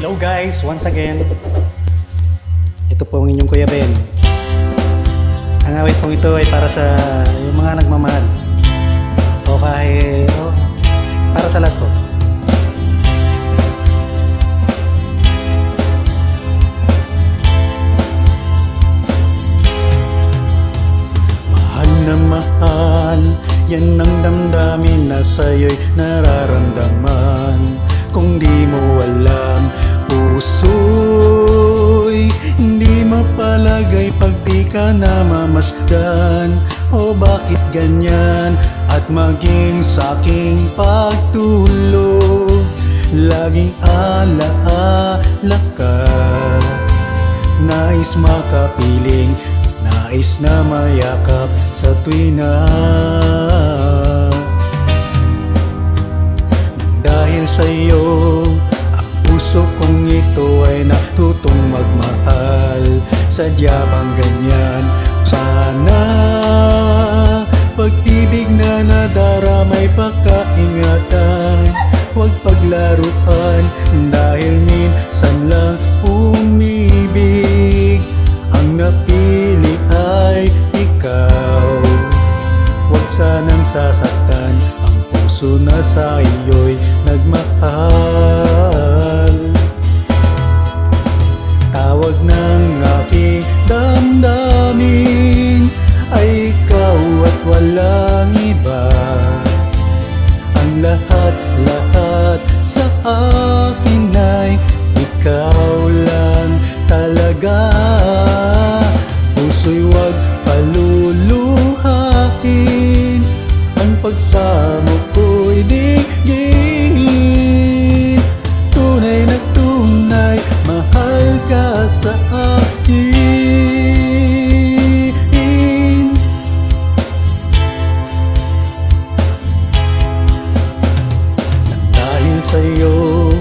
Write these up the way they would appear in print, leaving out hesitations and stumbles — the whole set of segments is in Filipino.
Hello guys, once again. Ito po ang inyong Kuya Ben. Ang awit pong ito ay para sa yung mga nagmamahal. O para sa lahat po. Mahal na mahal, yan ang damdamin na sa'yo'y nararamdaman. Kung di mo alam, puso'y hindi mapalagay pag di ka namamasdan. O bakit ganyan? At maging sa'king pagtulog, laging alaala ka. Nais makapiling, nais na mayakap sa tuwi na dahil sa'yo, ang puso kong ito ay natutong magmahal. Sadya bang ganyan? Sana pag-ibig na nadaramay pagkaingatan. Huwag paglaruan dahil minsan lang umibig. Ang napili ay ikaw. Huwag sanang sasaktan ang puso na sa iyo'y nagmahal. Tawag ng aking damdamin ay ikaw at walang iba. Ang lahat-lahat sa akin ay ikaw lang talaga. Puso'y huwag paluluhain, ang pagsamo ko'y digingin. Tunay na tunay, mahal ka sa akin. Nang dahil sa'yo,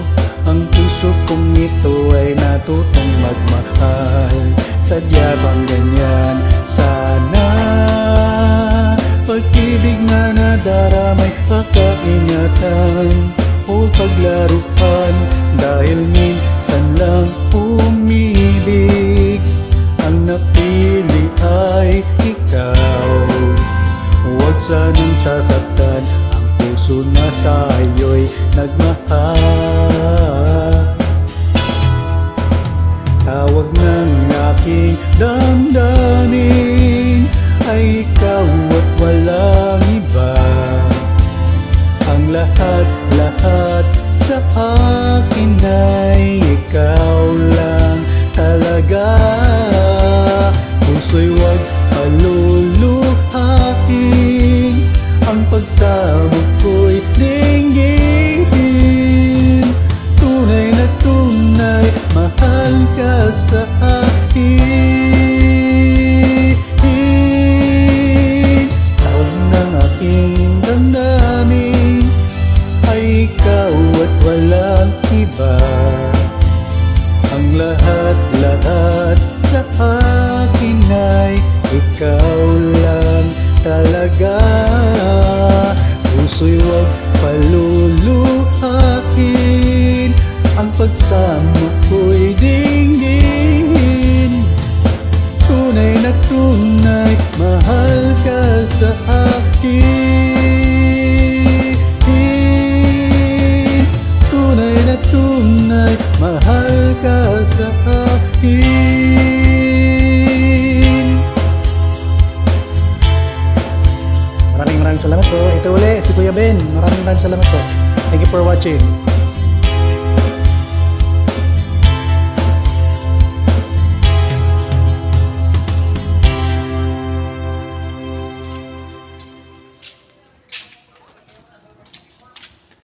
ang puso kong ito ay natutong magmahal. Sadya bang ganyan? Sana pag-ibig na nadaramay pagkaingatan. Huwag paglaruan dahil minsan lang umibig. Ang napili ay ikaw. Huwag sanang sasaktan ang puso na sa iyo'y nagmahal. Tawag ng aking damdamin ay ikaw at walang iba. Ang lahat-lahat sa akin ay ikaw lang talaga. Puso'y huwag paluluhain, ang pagsamo ko'y dinggin. Tunay na tunay, mahal ka sa akin. Tawag ng aking damdamin ay ikaw at walang iba. Ang lahat-lahat sa akin ay ikaw lang talaga. Puso'y huwag paluluhain, ang pagsamo ko'y dinggin. Tunay na tunay, mahal ka sa akin. Tunay na tunay, mahal ka sa akin. Maraming salamat po. Ito uli si Kuya Ben. Maraming salamat po. Thank you for watching.